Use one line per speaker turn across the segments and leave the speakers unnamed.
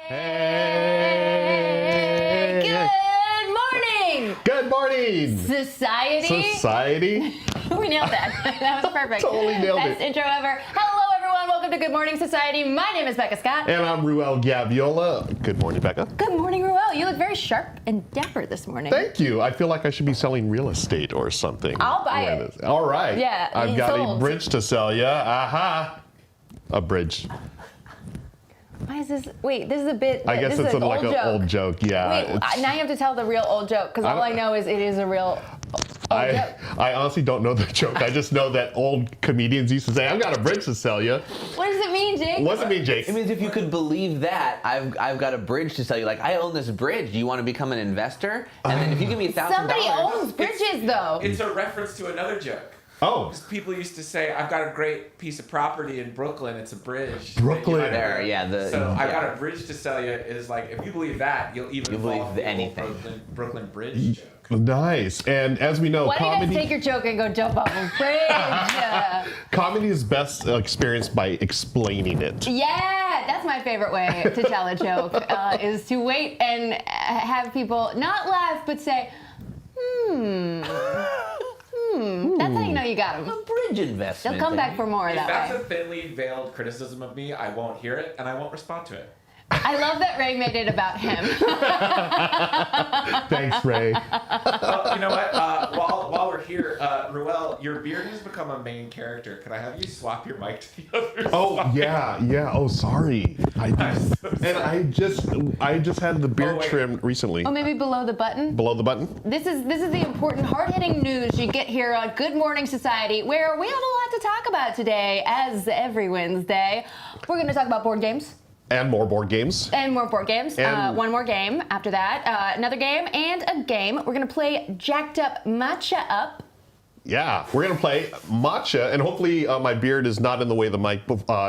Hey! Good morning!
Good morning!
Society? We nailed that. That was perfect.
Totally nailed
Best
it.
intro ever. Hello, everyone. Welcome to Good Morning Society. My name is Becca Scott.
And I'm Ruel Gaviola. Good morning, Becca.
Good morning, Ruel. You look very sharp and dapper this morning.
Thank you. I feel like I should be selling real estate or something.
I'll buy it.
All right.
Yeah,
I've got
sold.
a bridge to sell you. Aha. A bridge.
Why is this? Wait, this is a bit.
I guess
this
it's
is
like an old joke. Yeah.
Wait, now you have to tell the real old joke because all I know is it is a real old joke.
I honestly don't know the joke. I just know that old comedians used to say, I've got a bridge to sell you.
What does it mean, Jake?
What does it mean, Jake?
It means if you could believe that, I've got a bridge to sell you. Like, I own this bridge. Do you want to become an investor? And then if you give me $1,000.
Somebody owns bridges, though.
It's a reference to another joke.
Oh.
People used to say, I've got a great piece of property in Brooklyn. It's a bridge.
Brooklyn.
There, yeah.
So I've got a bridge to sell you is like, if you believe that, you'll even
believe
fall for the
anything.
Brooklyn Bridge joke.
Nice. And as we know,
Why don't you guys take your joke and go jump off a bridge?
comedy is best experienced by explaining it.
Yeah, that's my favorite way to tell a joke, is to wait and have people not laugh, but say, That's how you know you got them.
A bridge investment.
They'll come back for more
If
that
that's
way.
a thinly veiled criticism of me, I won't hear it and I won't respond to it.
I love that Ray made it about him.
Thanks, Ray.
Well, you know what? While we're here, Ruel, your beard has become a main character. Could I have you swap your mic to the other side?
Yeah. Oh, sorry. I just had the beard trimmed recently.
Oh, maybe below the button?
Below the button?
This is the important, hard-hitting news you get here on Good Morning Society, where we have a lot to talk about today, as every Wednesday. We're going to talk about board games.
And more board games.
And more board games.
And
one more game after that. Another game and a game. We're going to play Jacked Up Matcha Up.
Yeah, we're going to play matcha, and hopefully my beard is not in the way of the mic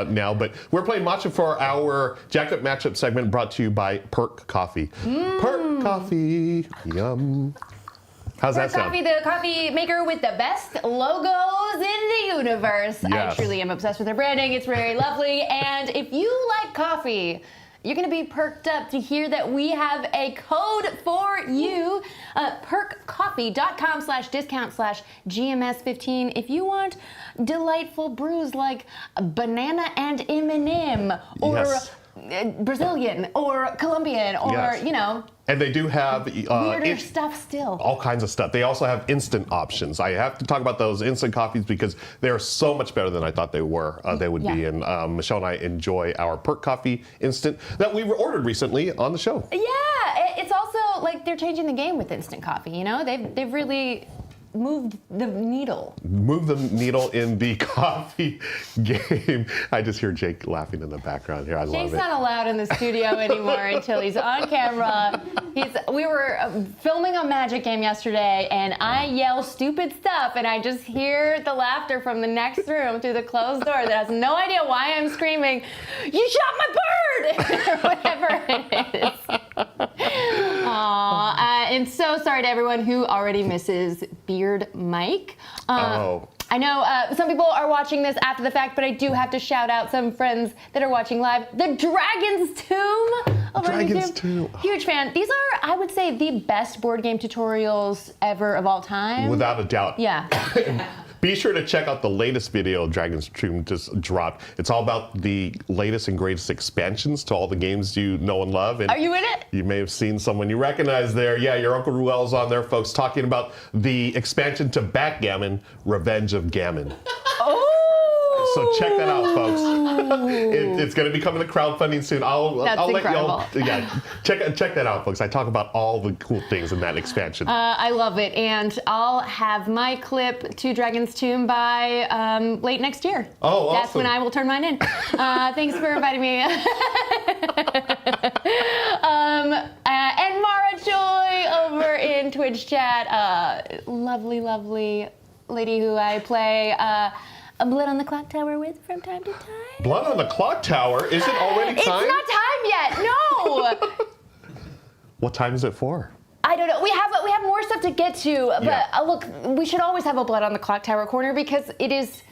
now, but we're playing matcha for our Jacked Up Matchup segment brought to you by Perk Coffee. Perk Coffee, yum. How's that sound?
Coffee, the coffee maker with the best logos in the universe.
Yes.
I truly am obsessed with their branding. It's very lovely. And if you like coffee, you're going to be perked up to hear that we have a code for you. perkcoffee.com/discount/GMS15 if you want delightful brews like banana and M&M or
Yes.
Brazilian or Colombian or,
Yes. And they do have
weirder stuff still.
all kinds of stuff. They also have instant options. I have to talk about those instant coffees because they're so much better than I thought they were. They would be. And Michelle and I enjoy our Perk Coffee Instant that we ordered recently on the show.
Yeah, it's also like they're changing the game with instant coffee. They've really moved the needle.
Move the needle in the coffee game. I just hear Jake laughing in the background here. I love
Jake's
it.
not allowed in the studio anymore until he's on camera. We were filming a Magic game yesterday, and I yell stupid stuff, and I just hear the laughter from the next room through the closed door that has no idea why I'm screaming, "You shot my bird!" or whatever it is. And so sorry to everyone who already misses Beard Mike. I know some people are watching this after the fact, but I do have to shout out some friends that are watching live. The Dragon's Tomb over on
Dragon's
YouTube.
Tomb.
Huge fan. These are, I would say, the best board game tutorials ever of all time.
Without a doubt.
Yeah.
Be sure to check out the latest video Dragon's Tomb just dropped. It's all about the latest and greatest expansions to all the games you know and love. And
Are you in it?
you may have seen someone you recognize there. Yeah, your Uncle Ruel's on there, folks, talking about the expansion to Backgammon, Revenge of Gammon.
Oh!
So check that out, folks. It's going to be coming to crowdfunding soon. I'll let y'all. Yeah, check that out, folks. I talk about all the cool things in that expansion.
I love it, and I'll have my clip to Dragon's Tomb by late next year.
Oh, awesome.
That's when I will turn mine in. Thanks for inviting me. And Mara Joy over in Twitch chat. Lovely, lovely lady who I play a Blood on the Clocktower with from time to time.
Blood on the Clocktower? Is it already time?
It's not time yet, no!
What time is it for?
I don't know. We have more stuff to get to, but look, we should always have a Blood on the Clocktower corner because it is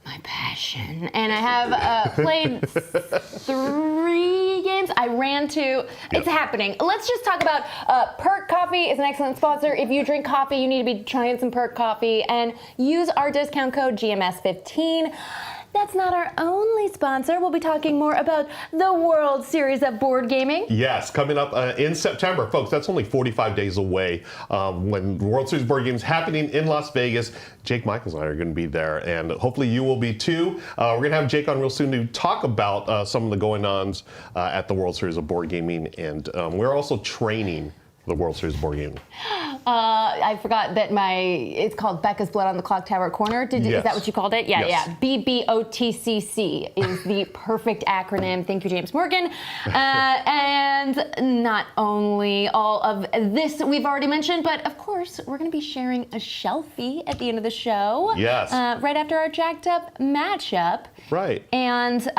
my passion. And I have played 3 games. I ran 2. It's happening. Let's just talk about Perk Coffee is an excellent sponsor. If you drink coffee, you need to be trying some Perk Coffee and use our discount code GMS15. That's not our only sponsor. We'll be talking more about the World Series of Board Gaming.
Yes, coming up in September. Folks, that's only 45 days away when the World Series Board Games happening in Las Vegas. Jake Michaels and I are going to be there, and hopefully you will be too. We're going to have Jake on real soon to talk about some of the going-ons at the World Series of Board Gaming, and we're also training the World Series of Board Gaming.
I forgot that it's called Becca's Blood on the Clocktower Corner. Is that what you called it? Yeah,
yes.
yeah. BBOTCC is the perfect acronym. Thank you, James Morgan. And not only all of this we've already mentioned, but of course, we're going to be sharing a Shelfie at the end of the show.
Yes.
Right after our jacked up matchup.
Right.
And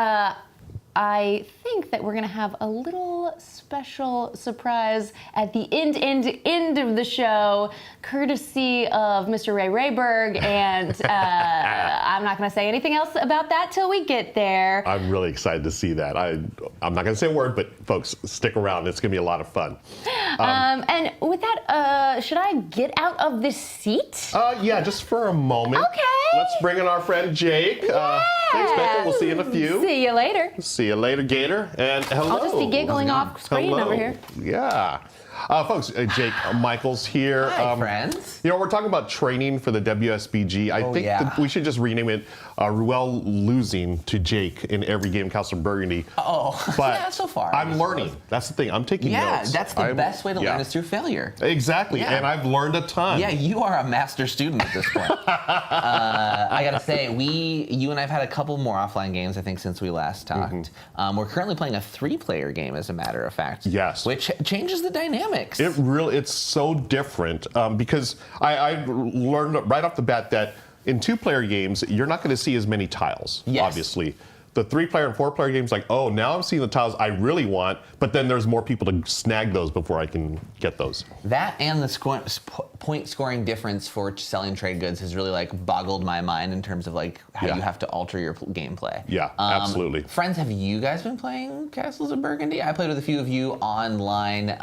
I think that we're going to have a little special surprise at the end of the show, courtesy of Mr. Ray Rayberg, and I'm not going to say anything else about that till we get there.
I'm really excited to see that. I'm not going to say a word, but folks, stick around. It's going to be a lot of fun.
And with that, should I get out of this seat?
Yeah, just for a moment.
Okay.
Let's bring in our friend Jake. Thanks, Becca. We'll see you in a few.
See you later.
See you later, Gator. And hello.
I'll just be giggling off screen
Hello.
over here.
Yeah. Folks, Jake Michaels here.
Hi, friends.
You know, we're talking about training for the WSBG. I think that we should just rename it Ruel losing to Jake in every game, Castle Burgundy.
But yeah, so far.
I'm learning. That's the thing. I'm taking notes.
Yeah, that's the best way to learn is through failure.
Exactly.
Yeah.
And I've learned a ton.
Yeah, you are a master student at this point. I gotta say, you and I've had a couple more offline games, I think, since we last talked. We're currently playing a 3-player game, as a matter of fact.
Yes.
Which changes the dynamics.
It's so different because I learned right off the bat that in 2-player games, you're not going to see as many tiles, obviously. The 3-player and 4-player games, like, oh, now I'm seeing the tiles I really want, but then there's more people to snag those before I can get those.
That and the point scoring difference for selling trade goods has really like boggled my mind in terms of like how you have to alter your gameplay.
Yeah, absolutely.
Friends, have you guys been playing Castles of Burgundy? I played with a few of you online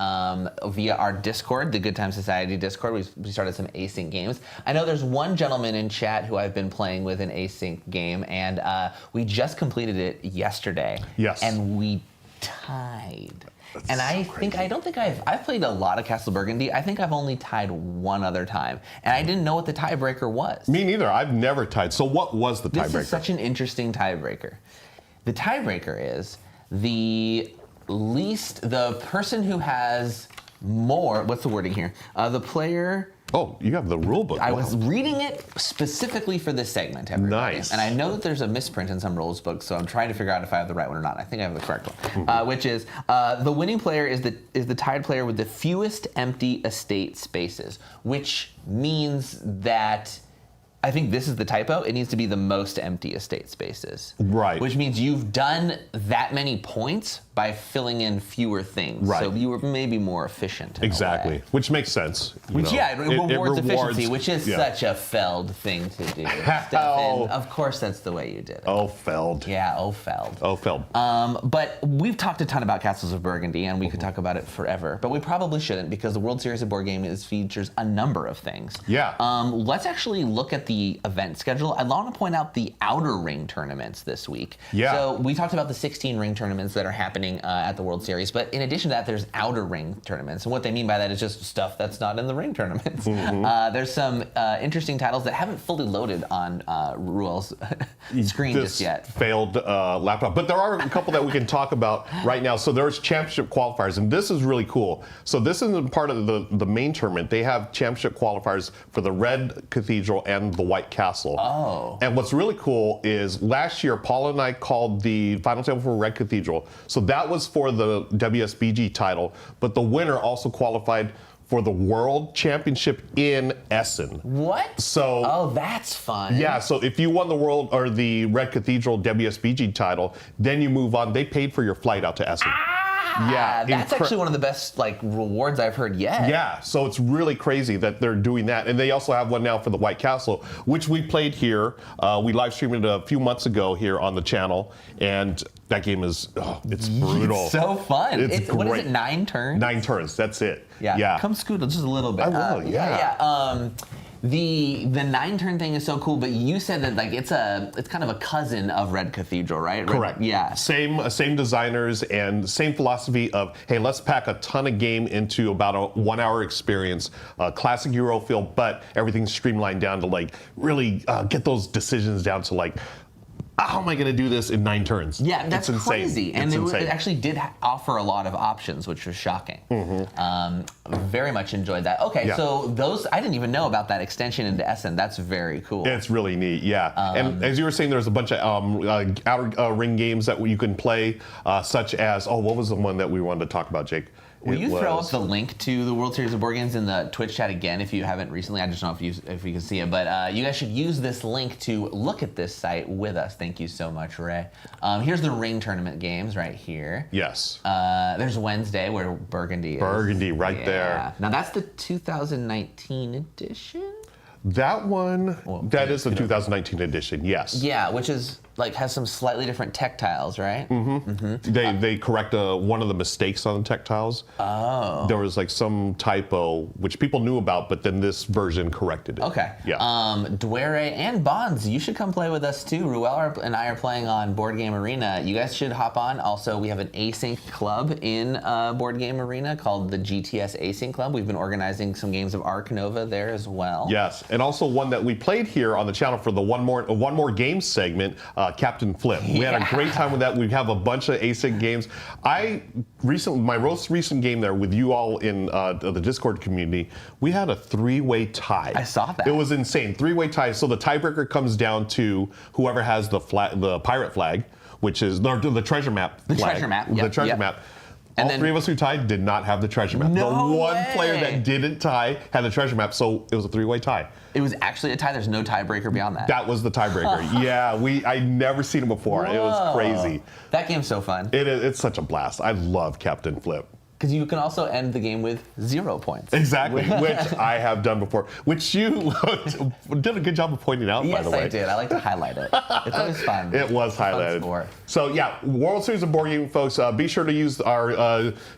via our Discord, the Good Time Society Discord. We started some async games. I know there's one gentleman in chat who I've been playing with an async game, and we just completed it yesterday.
Yes.
And we tied.
That's
and I
so
think
crazy.
I don't think I've played a lot of Castle Burgundy. I think I've only tied one other time, and I didn't know what the tiebreaker was.
Me neither. I've never tied. So what was the tiebreaker?
This is such an interesting tiebreaker. The tiebreaker is the person who has more. What's the wording here? The player.
Oh, you have the rule book.
I
Wow.
was reading it specifically for this segment, everybody.
Nice.
And I know that there's a misprint in some rules books, so I'm trying to figure out if I have the right one or not. I think I have the correct one, which is the winning player is the tied player with the fewest empty estate spaces, which means that. I think this is the typo. It needs to be the most empty estate spaces.
Right.
Which means you've done that many points by filling in fewer things.
Right.
So you were maybe more efficient. In a
Exactly.
way.
Which makes sense.
Which, it rewards efficiency, which is
yeah.
such a Feld thing to do. Stefan, of course that's the way you did it.
Oh, Feld.
Yeah, Feld.
Oh, Feld.
But we've talked a ton about Castles of Burgundy, and we could talk about it forever. But we probably shouldn't, because the World Series of Board Games features a number of things.
Yeah.
Let's actually look at the event schedule. I want to point out the outer ring tournaments this week.
Yeah.
So we talked about the 16 ring tournaments that are happening at the World Series, but in addition to that, there's outer ring tournaments. And what they mean by that is just stuff that's not in the ring tournaments. There's some interesting titles that haven't fully loaded on Ruel's screen
This
just yet.
failed laptop. But there are a couple that we can talk about right now. So there's championship qualifiers, and this is really cool. So this isn't part of the main tournament. They have championship qualifiers for the Red Cathedral and the White Castle.
Oh.
And what's really cool is last year, Paul and I called the final table for Red Cathedral. So that was for the WSBG title, but the winner also qualified for the World Championship in Essen.
What?
So.
Oh, that's fun.
Yeah, so if you won the World or the Red Cathedral WSBG title, then you move on. They paid for your flight out to Essen. Yeah,
That's actually one of the best like rewards I've heard yet.
Yeah, so it's really crazy that they're doing that. And they also have one now for the White Castle, which we played here. We live streamed it a few months ago here on the channel. And that game is, it's brutal.
It's so fun.
It's
What is
great.
it, 9 turns?
9 turns, that's it.
Yeah. Come scoot just a little bit.
I will, yeah.
The 9-turn thing is so cool, but you said that like it's kind of a cousin of Red Cathedral, right?
Correct.
Yeah.
Same designers and same philosophy of, hey, let's pack a ton of game into about a 1-hour experience, classic Euro feel, but everything's streamlined down to like really get those decisions down to like, how am I going to do this in 9 turns?
Yeah, that's
it's insane.
crazy. And it actually did offer a lot of options, which was shocking. Very much enjoyed that. Okay,
Yeah.
so those, I didn't even know about that extension into Essen. That's very cool.
It's really neat, yeah. And as you were saying, there's a bunch of outer ring games that you can play, such as, what was the one that we wanted to talk about, Jake?
Will you throw up the link to the World Series of Board Games in the Twitch chat again if you haven't recently? I just don't know if you can see it, but you guys should use this link to look at this site with us. Thank you so much, Ray. Here's the ring tournament games right here.
Yes.
There's Wednesday where Burgundy is.
Burgundy, right there.
Now that's the 2019 edition?
That one, that is the 2019 edition, yes.
Yeah, which is like has some slightly different tech tiles, right?
They correct one of the mistakes on the tech tiles.
Oh.
There was like some typo, which people knew about, but then this version corrected it.
Okay.
Yeah.
Dwere and Bonds, you should come play with us too. Ruel and I are playing on Board Game Arena. You guys should hop on. Also, we have an async club in Board Game Arena called the GTS Async Club. We've been organizing some games of Ark Nova there as well.
Yes, and also one that we played here on the channel for the one more game segment, Captain Flip. We had a great time with that. We have a bunch of async games. My most recent game there with you all in the Discord community, we had a 3-way tie.
I saw that.
It was insane, 3-way tie. So the tiebreaker comes down to whoever has the pirate flag, which is the treasure map.
The treasure map. Yep,
The treasure map. All three of us who tied did not have the treasure map.
No
the one
way.
player that didn't tie had the treasure map, so it was a 3-way tie.
It was actually a tie. There's no tiebreaker beyond that.
That was the tiebreaker. Yeah, I'd never seen it before.
Whoa.
It was crazy.
That game's so fun.
It's such a blast. I love Captain Flip.
Because you can also end the game with 0 points.
Exactly, which I have done before, which you did a good job of pointing out, by the way.
Yes, I did. I like to highlight it. It's always fun.
It was highlighted. So yeah, World Series of Board Game, folks. Be sure to use our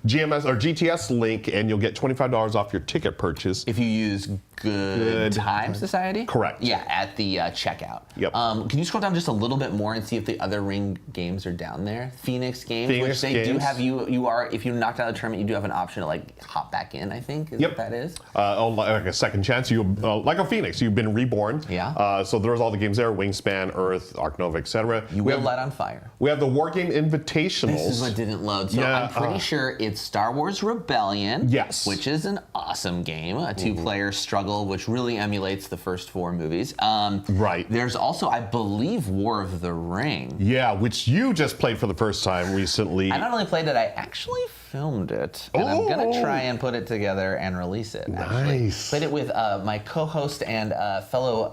GMS or GTS link, and you'll get $25 off your ticket purchase.
If you use Good Time Society?
Correct.
Yeah, at the checkout.
Yep.
Can you scroll down just a little bit more and see if the other ring games are down there? Phoenix Games, which they do have you are, if you knocked out the tournament, you do have an option to like hop back in, I think, is what that is.
Like a second chance. Like a Phoenix, you've been reborn.
Yeah.
So there's all the games there, Wingspan, Earth, Ark Nova, etc.
You will light on fire.
We have the War Game Invitationals.
This is what didn't load. So I'm pretty sure it's Star Wars Rebellion.
Yes.
Which is an awesome game, a 2-player struggle, which really emulates the first 4 movies. Right. There's also, I believe, War of the Ring.
Yeah, which you just played for the first time recently.
I not only played it, I actually filmed it. And I'm going to try and put it together and release it, actually.
Nice.
Played it with my co-host and fellow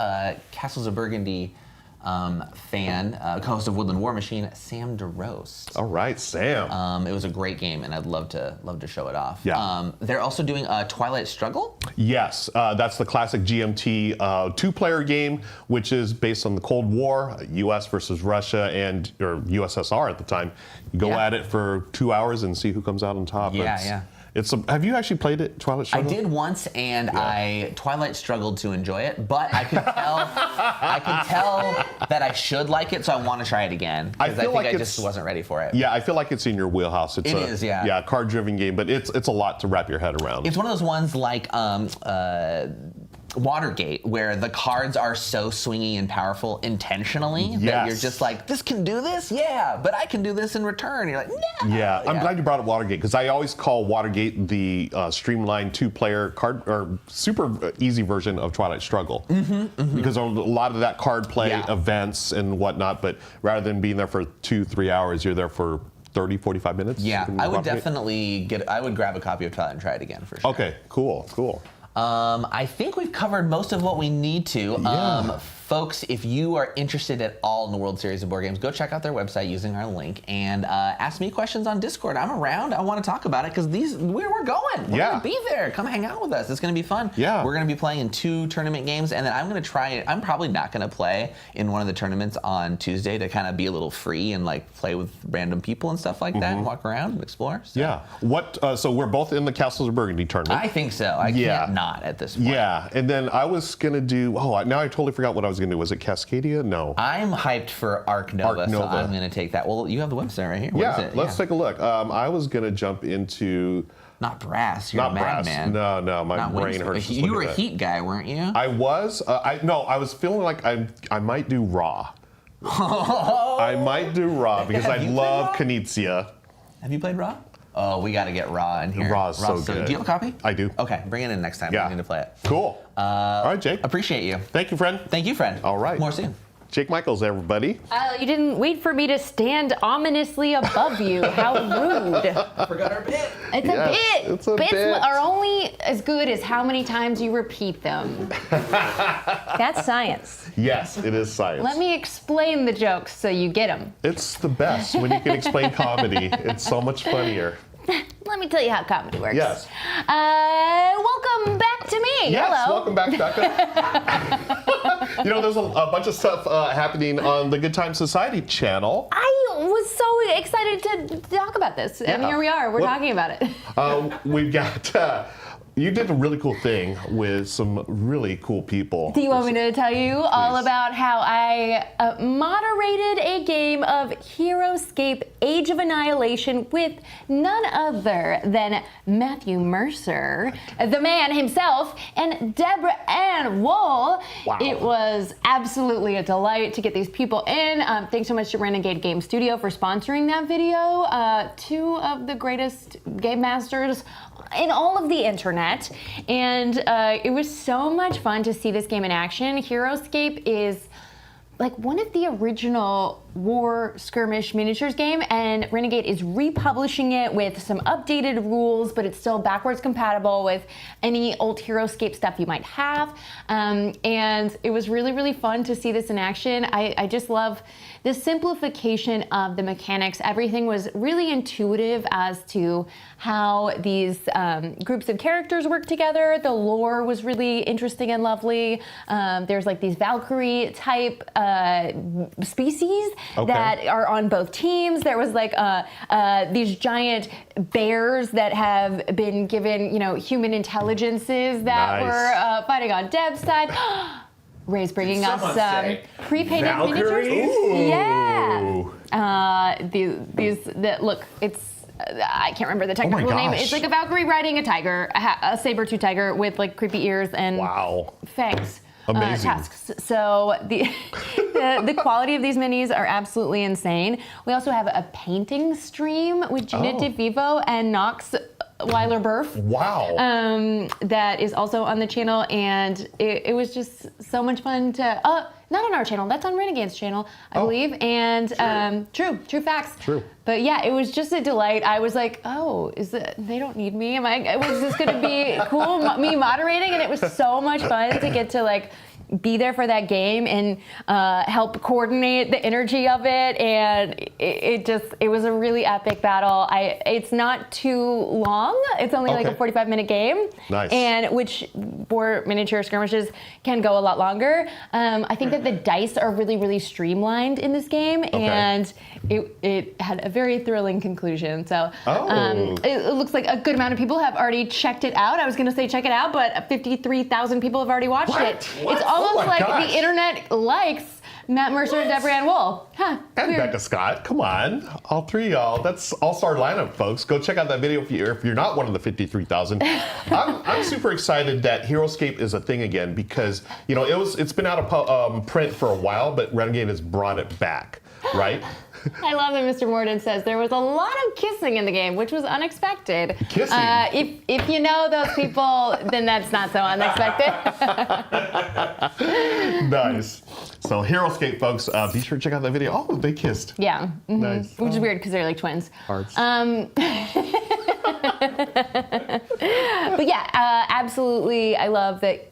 Castles of Burgundy fan, co-host of Woodland War Machine, Sam DeRoast.
All right, Sam.
It was a great game, and I'd love to show it off.
Yeah.
They're also doing a Twilight Struggle.
Yes, that's the classic GMT 2-player game, which is based on the Cold War, U.S. versus Russia or USSR at the time. You go at it for 2 hours and see who comes out on top. Have you actually played it, Twilight Struggle?
I did once, and I Twilight struggled to enjoy it, but I could tell that I should like it, so I want to try it again because I think I just wasn't ready for it.
Yeah, I feel like it's in your wheelhouse. It is, yeah. Yeah, card-driven game, but it's a lot to wrap your head around.
It's one of those ones like Watergate, where the cards are so swingy and powerful intentionally that you're just like, this can do this? Yeah, but I can do this in return. You're like, no.
Yeah, I'm glad you brought up Watergate, because I always call Watergate the streamlined 2-player card or super easy version of Twilight Struggle. Because a lot of that card play events and whatnot, but rather than being there for 2-3 hours, you're there for 30, 45 minutes.
Yeah, I would definitely I would grab a copy of Twilight and try it again for sure.
Okay, cool.
I think we've covered most of what we need to. folks, if you are interested at all in the World Series of Board Games, go check out their website using our link and ask me questions on Discord. I'm around. I want to talk about it because we're going. We're gonna be there. Come hang out with us. It's gonna be fun.
Yeah.
We're gonna be playing in 2 tournament games, and then I'm gonna try it. I'm probably not gonna play in one of the tournaments on Tuesday to kind of be a little free and like play with random people and stuff like that, and walk around and explore. So.
Yeah. What? So we're both in the Castles of Burgundy tournament.
I think so. I can't not at this point.
Yeah. And then I was gonna do. Oh, now I totally forgot what I was gonna do. Was it Cascadia? No.
I'm hyped for Arc Nova, so I'm going to take that. Well, you have the website right here. What is it?
Let's take a look. I was going to jump into...
Not Brass. You're
Not
a
Brass.
madman.
No, my
Not
brain
Winston.
hurts. just
You were
looking
a
at it.
Heat guy, weren't you?
I was. I was feeling like I might do Raw. I might do Raw because I
Have you
love
played
Knizia.
Have you played Raw? Oh, we got to get Raw in here.
Raw is so good.
Do you have a copy?
I do.
Okay, bring it in next time.
Yeah.
I need to play it.
Cool. All right, Jake.
Appreciate you.
Thank you, friend.
Thank you, friend.
All right.
More soon.
Jake Michaels, everybody.
You didn't wait for me to stand ominously above you. How rude.
Forgot our bit.
It's
Yes,
a bit.
it's a
Bits
bit.
are only as good as how many times you repeat them. That's science.
Yes, it is science.
Let me explain the jokes so you get them.
It's the best when you can explain comedy. It's so much funnier.
Let me tell you how comedy works.
Yes.
Welcome back to me.
Yes,
Hello.
welcome back, Becca. There's a bunch of stuff happening on the Good Time Society channel.
I was so excited to talk about this, and
Yeah.
here we are. We're
Well-
talking about it.
We've got, you did a really cool thing with some really cool people.
Do you want me to tell you all about how I moderated a game of Heroscape Age of Annihilation with none other than Matthew Mercer, the man himself, and Deborah Ann Wool.
Wow.
It was absolutely a delight to get these people in. Thanks so much to Renegade Game Studio for sponsoring that video. 2 of the greatest game masters in all of the internet, and it was so much fun to see this game in action. Heroscape is like one of the original war skirmish miniatures game, and Renegade is republishing it with some updated rules, but it's still backwards compatible with any old Heroscape stuff you might have. And it was really, really fun to see this in action. I just love the simplification of the mechanics. Everything was really intuitive as to how these groups of characters work together. The lore was really interesting and lovely. There's like these Valkyrie type species that are on both teams. There was like these giant bears that have been given, human intelligences that were fighting on Deb's side. Ray's bringing us
Someone
some
say
pre-painted
Valkyries?
miniatures.
Ooh.
Yeah. Look, it's. I can't remember the technical name.
gosh.
It's like a Valkyrie riding a tiger, a saber-tooth tiger with like creepy ears and
Wow.
fangs.
Amazing.
Tusks. So the quality of these minis are absolutely insane. We also have a painting stream with Gina DeVivo and Knox Weiler-Burf.
Wow.
That is also on the channel, and it was just so much fun to. Not on our channel. That's on Renegade's channel, I believe. And true facts.
True.
But yeah, it was just a delight. I was like, they don't need me? Was this going to be cool, me moderating? And it was so much fun to get to like be there for that game and help coordinate the energy of it. And it was a really epic battle. It's not too long. It's only like a 45-minute game.
Nice.
And which for miniature skirmishes can go a lot longer. I think that the dice are really, really streamlined in this game, and it had a very thrilling conclusion. So it looks like a good amount of people have already checked it out. I was going to say check it out, but 53,000 people have already watched it. It's almost like the internet likes Matt Mercer and Deborah Ann Wool. Huh,
And
weird.
Becca Scott, come on. All 3 of y'all. That's all-star lineup, folks. Go check out that video if you're not one of the 53,000. I'm super excited that Heroscape is a thing again because, it's been out of print for a while, but Renegade has brought it back, right?
I love that Mr. Morden says there was a lot of kissing in the game, which was unexpected.
Kissing?
If you know those people, then that's not so unexpected.
Nice. So Heroscape, folks, be sure to check out that video. Oh, they kissed.
Yeah. Mm-hmm.
Nice.
Which is weird because they're like twins.
Hearts.
But yeah, absolutely. I love that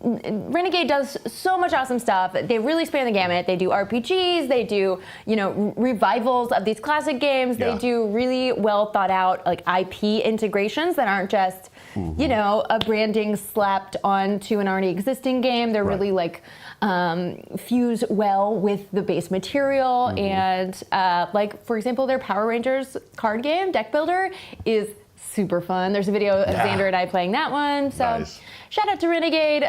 Renegade does so much awesome stuff. They really span the gamut. They do RPGs. They do, revivals of these classic games.
Yeah.
They do really well thought out like IP integrations that aren't just, a branding slapped onto an already existing game. They're really like fuse well with the base material. And like, for example, their Power Rangers card game, Deck Builder, is super fun. There's a video of Xander and I playing that one. So
Nice.
shout out to Renegade.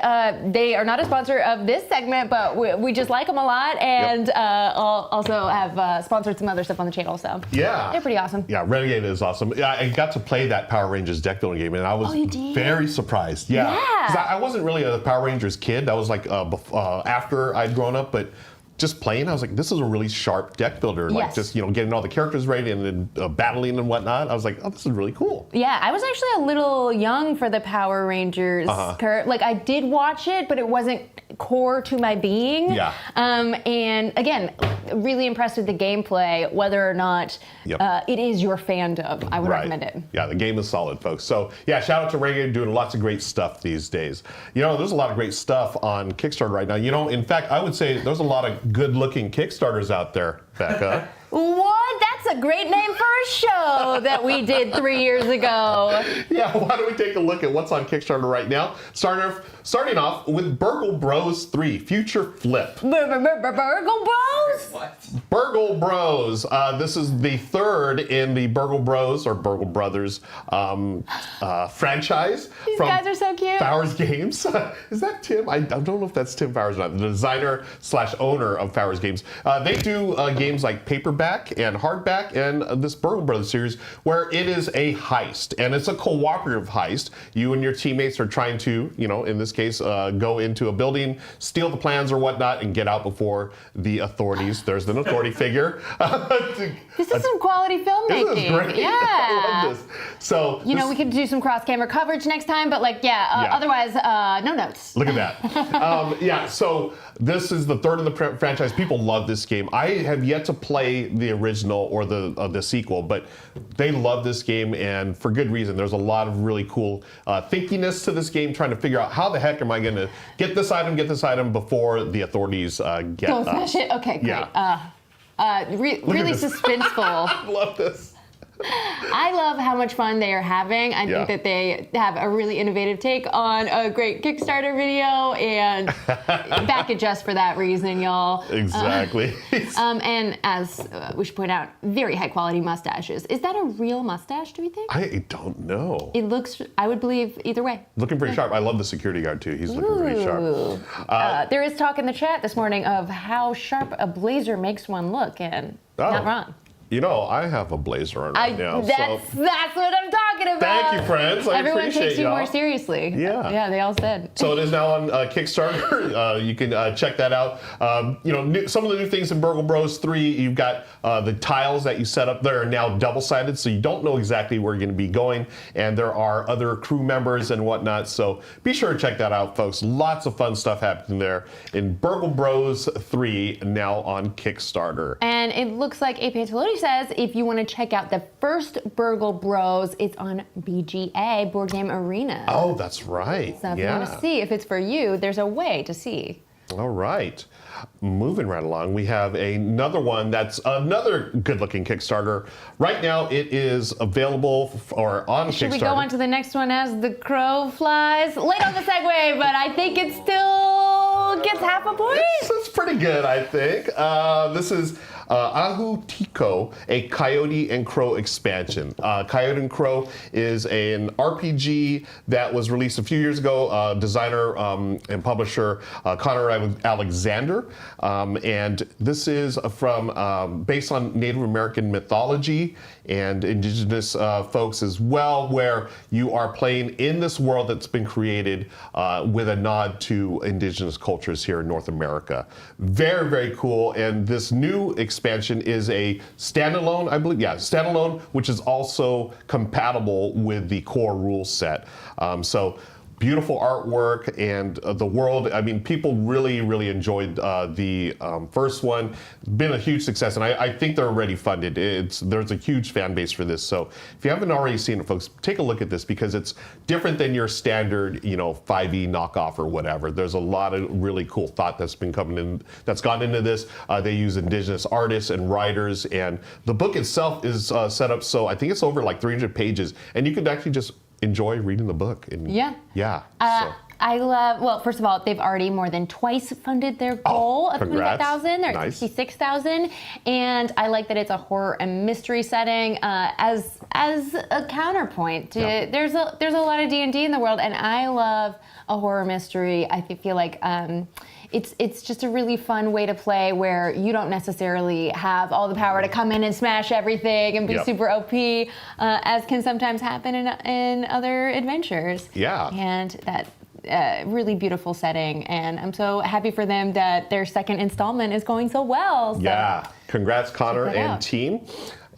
They are not a sponsor of this segment, but we just like them a lot, and also have sponsored some other stuff on the channel. So
Yeah.
they're pretty awesome.
Yeah, Renegade is awesome. Yeah, I got to play that Power Rangers deck building game, and I was
you did?
very surprised. Yeah.
Yeah.
'Cause I wasn't really a Power Rangers kid. That was like after I'd grown up, but just playing, I was like, this is a really sharp deck builder. Like
Yes.
just, getting all the characters ready and then battling and whatnot. I was like, oh, this is really cool.
Yeah, I was actually a little young for the Power Rangers. Like, I did watch it, but it wasn't core to my being.
Yeah.
And again, really impressed with the gameplay, whether or not it is your fandom. I would recommend it.
Yeah, the game is solid, folks. So yeah, shout out to Renegade, doing lots of great stuff these days. There's a lot of great stuff on Kickstarter right now. In fact, I would say there's a lot of good-looking Kickstarters out there, Becca.
What? That's a great name for a show that we did 3 years ago.
Yeah, why don't we take a look at what's on Kickstarter right now? Starting off with Burgle Bros 3, Future Flip.
Burgle Bros?
What?
Burgle Bros. This is the third in the Burgle Bros or Burgle Brothers franchise.
These
from
guys are so cute.
Fowers Games. Is that Tim? I don't know if that's Tim Fowers or not. The designer / owner of Fowers Games. They do games like paperback and hardback and this Burgle Brothers series where it is a heist. And it's a cooperative heist. You and your teammates are trying to, in this case, go into a building, steal the plans or whatnot, and get out before the authorities. There's an authority figure.
This is some quality filmmaking.
This is great.
Yeah.
I love this. So
we could do some cross-camera coverage next time, but otherwise, no notes.
Look at that. So this is the third in the franchise. People love this game. I have yet to play the original or the sequel, but they love this game, and for good reason. There's a lot of really cool thinkiness to this game, trying to figure out how the heck am I going to get this item before the authorities get
Don't smash it? Okay, great.
Yeah.
Really
this.
suspenseful.
I love this.
I love how much fun they are having. I think that they have a really innovative take on a great Kickstarter video, and back it just for that reason, y'all.
Exactly.
And as we should point out, very high quality mustaches. Is that a real mustache, do we think?
I don't know.
It looks, I would believe, either way.
Looking pretty sharp. I love the security guard too. He's looking pretty sharp.
There is talk in the chat this morning of how sharp a blazer makes one look, and not wrong.
I have a blazer on right now.
That's what I'm talking about.
Thank you, friends. I
Everyone
appreciate
takes you
y'all.
more seriously.
Yeah.
Yeah, they all said.
So it is now on Kickstarter. You can check that out. Some of the new things in Burgle Bros 3, you've got the tiles that you set up there are now double-sided, so you don't know exactly where you're going to be going, and there are other crew members and whatnot, so be sure to check that out, folks. Lots of fun stuff happening there in Burgle Bros 3, now on Kickstarter.
And it looks like A. Pantaloni says if you want to check out the first Burgle Bros, it's on BGA, Board Game Arena.
Oh, that's right.
So if you want to see if it's for you, there's a way to see.
All right. Moving right along, we have another one that's another good-looking Kickstarter. Right now, it is available on Kickstarter.
Should we go on to the next one as the crow flies? Late on the segue, but I think it still gets half a point.
It's pretty good, I think. This is Ahu Tiko, a Coyote and Crow expansion. Coyote and Crow is an RPG that was released a few years ago. Designer and publisher Connor Alexander, and this is from based on Native American mythology and indigenous folks as well, where you are playing in this world that's been created with a nod to indigenous cultures here in North America. Very, very cool. And this new expansion is a standalone, I believe, standalone, which is also compatible with the core rule set. So beautiful artwork and the world. I mean, people really, really enjoyed the first one. Been a huge success, and I think they're already funded. There's a huge fan base for this. So if you haven't already seen it, folks, take a look at this because it's different than your standard, 5e knockoff or whatever. There's a lot of really cool thought that's been coming in, that's gone into this. They use indigenous artists and writers, and the book itself is set up so I think it's over like 300 pages, and you can actually just enjoy reading the book. And
yeah.
So.
I love, well, first of all, they've already more than twice funded their goal of
congrats.
25,000. They're at
Nice.
66,000. And I like that it's a horror and mystery setting as a counterpoint to, there's a lot of D&D in the world, and I love a horror mystery. I feel like it's just a really fun way to play where you don't necessarily have all the power to come in and smash everything and be super OP, as can sometimes happen in other adventures.
Yeah.
And that really beautiful setting, and I'm so happy for them that their second installment is going so well. So.
Yeah, congrats, Connor
Check that
and
out.
team.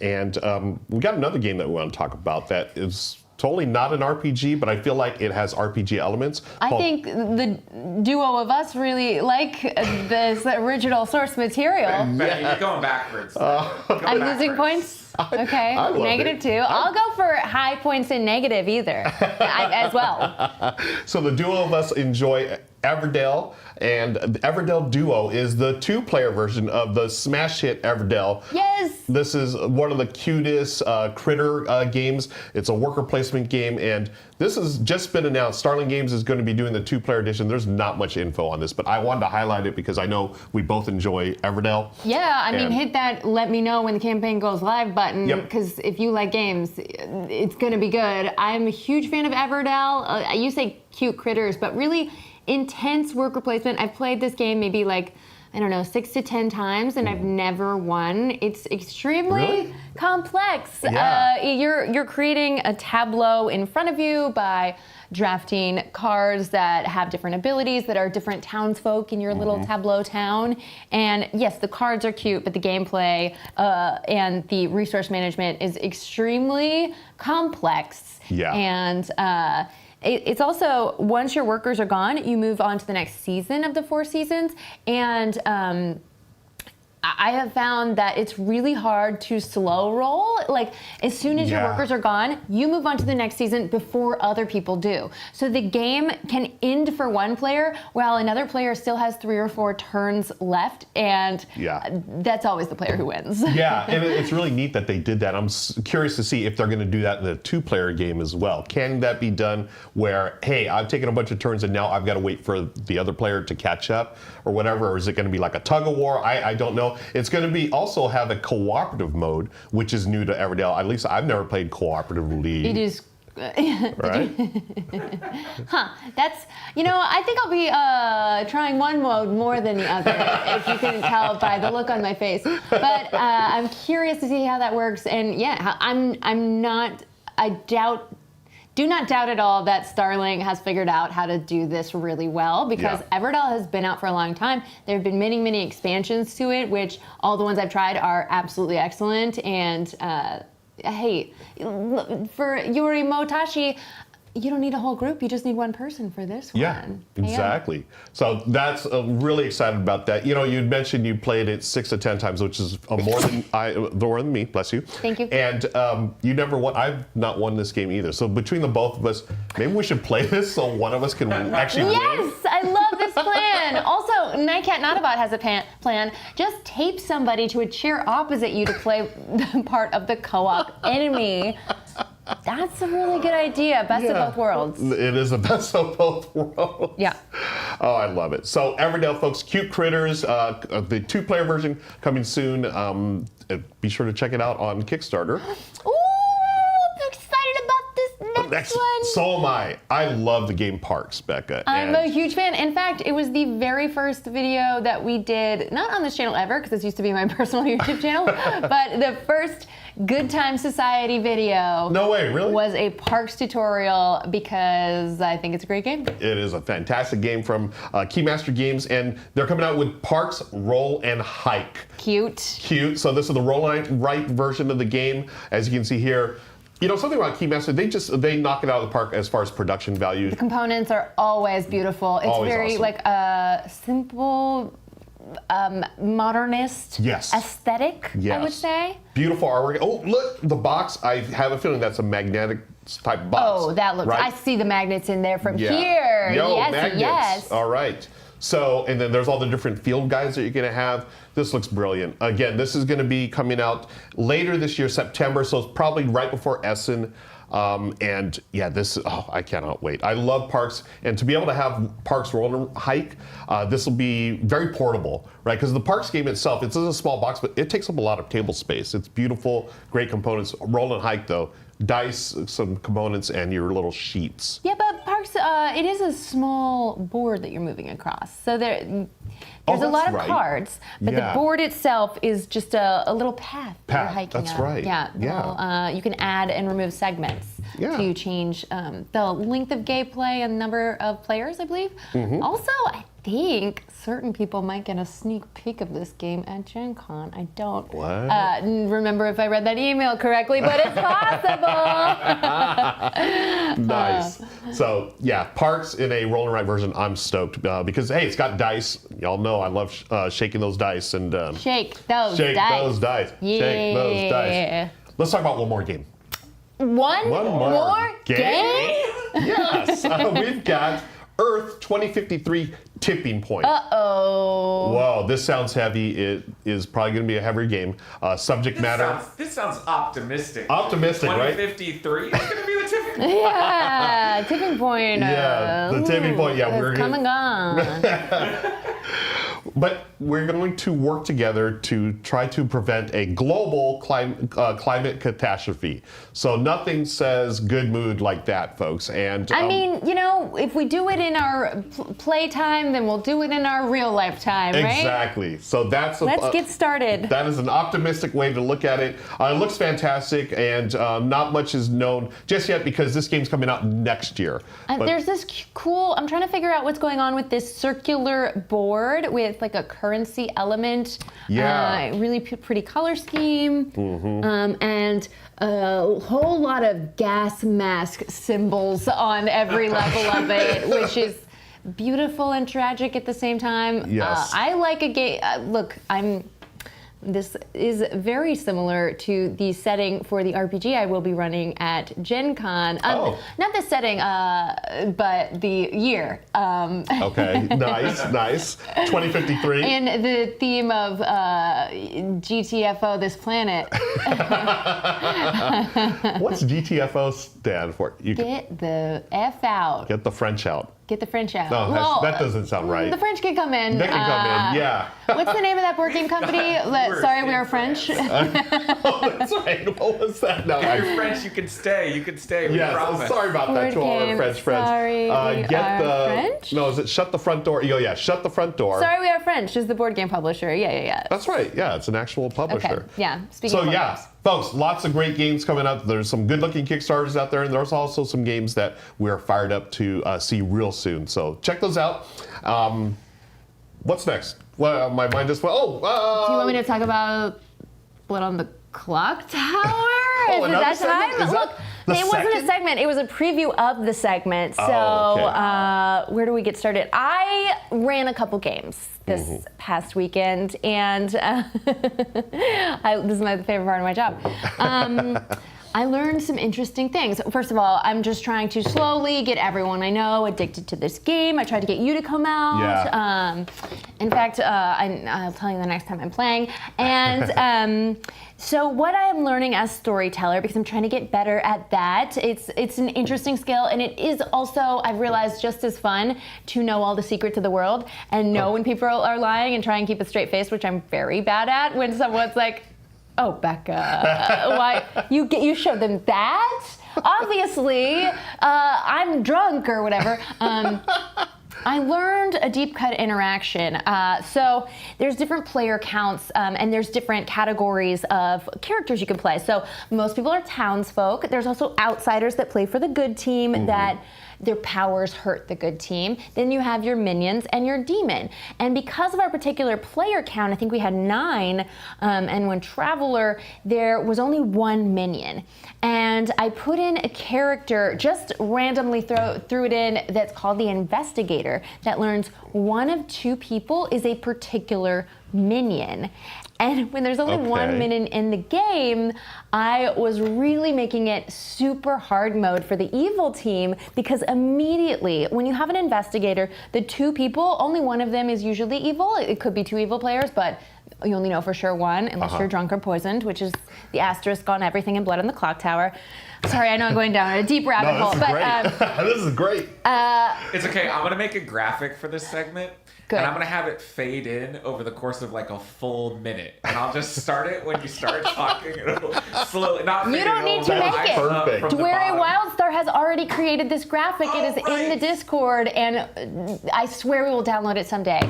And we got another game that we want to talk about that is totally not an RPG, but I feel like it has RPG elements.
I think the duo of us really like this original source material.
Becca, you're going backwards.
I'm losing points. Okay,
I love
negative
it.
2. I'll go for high points and negative either, as well.
So the duo of us enjoy Everdell, and the Everdell Duo is the 2-player version of the smash hit Everdell.
Yes.
This is one of the cutest critter games. It's a worker placement game, and this has just been announced. Starling Games is going to be doing the 2-player edition. There's not much info on this, but I wanted to highlight it because I know we both enjoy Everdell.
Yeah, I mean,
And-
hit that let me know when the campaign goes live button,
Yep.
because if you like games, it's going to be good. I'm a huge fan of Everdell. You say cute critters, but really intense worker placement. I've played this game maybe like, I don't know, 6 to 10 times, and I've never won. It's extremely
Really?
complex.
Yeah.
You're creating a tableau in front of you by drafting cards that have different abilities that are different townsfolk in your little tableau town. And yes, the cards are cute, but the gameplay and the resource management is extremely complex.
Yeah.
And it's also, once your workers are gone, you move on to the next season of the 4 seasons. And I have found that it's really hard to slow roll. Like, as soon as your workers are gone, you move on to the next season before other people do. So the game can end for one player while another player still has 3 or 4 turns left, and that's always the player who wins.
Yeah, and it's really neat that they did that. I'm curious to see if they're going to do that in the 2-player game as well. Can that be done where, hey, I've taken a bunch of turns and now I've got to wait for the other player to catch up or whatever? Or is it going to be like a tug of war? I don't know. It's going to be also have a cooperative mode, which is new to Everdell. At least I've never played cooperatively.
It is.
Right?
That's, I think I'll be trying one mode more than the other, if you can tell by the look on my face. But I'm curious to see how that works. And yeah, do not doubt at all that Starling has figured out how to do this really well, because Everdell has been out for a long time. There have been many, many expansions to it, which all the ones I've tried are absolutely excellent. And hey, for Yuri Motashi, you don't need a whole group. You just need one person for this one.
Yeah, exactly. So that's really excited about that. You mentioned you played it 6 to 10 times, which is more than me. Bless you.
Thank you.
And you never won. I've not won this game either. So between the both of us, maybe we should play this so one of us can actually win.
Yes, I love this plan. Also, Nightcat Notabot has a plan. Just tape somebody to a chair opposite you to play the part of the co-op enemy. That's a really good idea. Best of both worlds.
It is the best of both worlds.
Yeah.
Oh, I love it. So Everdell, folks, cute critters. The 2-player version coming soon. Be sure to check it out on Kickstarter.
Ooh, I'm excited about this next one.
So am I. I love the game Parks, Becca.
I'm a huge fan. In fact, it was the very first video that we did, not on this channel ever, because this used to be my personal YouTube channel, but the first Good Time Society video.
No way, really?
Was a Parks tutorial, because I think it's a great game.
It is a fantastic game from Keymaster Games, and they're coming out with Parks Roll and Hike.
Cute.
So this is the roll and write version of the game. As you can see here, You know, something about Keymaster, they knock it out of the park as far as production value.
The components are always beautiful. It's
Always
very
awesome.
like a simple, modernist aesthetic, I would say.
Beautiful artwork. Oh, look, the box. I have a feeling that's a magnetic type box.
Oh, that looks,
right?
I see the magnets in there from
Yeah.
here.
Yo,
Yes,
magnets.
yes.
All right. So, and then there's all the different field guides that you're going to have. This looks brilliant. Again, this is going to be coming out later this year, September, so it's probably right before Essen. And yeah, I cannot wait. I love parks, and to be able to have Parks Roll and Hike, this will be very portable, right? Because the Parks game itself, it's a small box, but it takes up a lot of table space. It's beautiful, great components. Roll and Hike, though, dice, some components, and your little sheets.
Yeah, but Parks, it is a small board that you're moving across. So there's a lot of cards, but the board itself is just a little path that you're hiking
that's
up.
right.
Yeah.
Yeah.
You can add and remove segments to change the length of gameplay and number of players, I believe. Also, I think certain people might get a sneak peek of this game at Gen Con. I don't remember if I read that email correctly, but it's possible.
Nice. So yeah, Parks in a roll and write version. I'm stoked because hey, it's got dice. Y'all know I love shaking those dice and
shake those
shake
dice.
those dice.
Yeah.
Shake those dice. Let's talk about one more game.
One more game?
Yes, we've got Earth 2053 Tipping Point.
Uh-oh.
Whoa, this sounds heavy. It is probably going to be a heavier game. Subject matter.
This sounds optimistic.
Optimistic, right?
2053 is going to be the tipping point.
Yeah, tipping point.
Yeah, the tipping point. Yeah, we're
come and gone.
But we're going to work together to try to prevent a global climate catastrophe. So nothing says good mood like that, folks. And
I mean, you know, if we do it in our playtime, then we'll do it in our real lifetime, right?
Exactly. So that's
Let's get started.
That is an optimistic way to look at it. It looks fantastic, and not much is known just yet because this game's coming out next year.
There's this cool, I'm trying to figure out what's going on with this circular board with like a currency element.
Yeah.
Really pretty color scheme. And a whole lot of gas mask symbols on every level of it, which is beautiful and tragic at the same time.
Yes.
I like a game. Look, this is very similar to the setting for the RPG I will be running at Gen Con. Not the setting, but the year.
Okay, nice. 2053.
And the theme of GTFO, this planet.
What's GTFO stand for?
Get the F out.
Get the French out.
Get the French out.
No, that doesn't sound right.
The French can come in.
They can come in, yeah.
What's the name of that board game company? Sorry, we are French.
Oh, that's right. What was that? No,
If you're French, you can stay. You can stay. We promise.
Sorry about that to all our French friends.
Sorry, we are French?
No, is it Shut the Front Door? Yeah, Shut the Front Door.
Sorry, we are French is the board game publisher. Yeah.
That's right. Yeah, it's an actual publisher.
Okay, yeah. Speaking of board games.
Folks, lots of great games coming up. There's some good-looking Kickstarters out there, and there's also some games that we're fired up to see real soon. So check those out. What's next? Well, my mind just went,
Do you want me to talk about Blood on the Clock Tower? Is it that time? Look, it wasn't a segment. It was a preview of the segment. So where do we get started? I ran a couple games this past weekend, and this is my favorite part of my job. I learned some interesting things. First of all, I'm just trying to slowly get everyone I know addicted to this game. I tried to get you to come out.
Yeah.
In fact, I'll tell you the next time I'm playing. And so what I am learning as storyteller, because I'm trying to get better at that, it's an interesting skill, and it is also, I've realized, just as fun to know all the secrets of the world and know when people are lying and try and keep a straight face, which I'm very bad at, when someone's like, oh, Becca, why you showed them that? Obviously, I'm drunk or whatever. I learned a deep cut interaction. So there's different player counts, and there's different categories of characters you can play. So most people are townsfolk. There's also outsiders that play for the good team that their powers hurt the good team. Then you have your minions and your demon. And because of our particular player count, I think we had 9, and when Traveler, there was only 1 minion. And I put in a character, just randomly threw it in, that's called the Investigator, that learns 1 of 2 people is a particular minion. And when there's only 1 minion in the game, I was really making it super hard mode for the evil team, because immediately when you have an investigator, the 2 people, only 1 of them is usually evil. It could be 2 evil players, but you only know for sure 1, unless you're drunk or poisoned, which is the asterisk on everything in Blood on the Clocktower. Sorry, I know I'm going down a deep rabbit hole, but
this is great.
It's okay. I'm gonna make a graphic for this segment.
Good.
And I'm gonna have it fade in over the course of like a full minute, and I'll just start it when you start talking. It'll slowly, not
You don't need to make it.
Perfect.
Dwary Wildstar has already created this graphic. It is in the Discord, and I swear we will download it someday.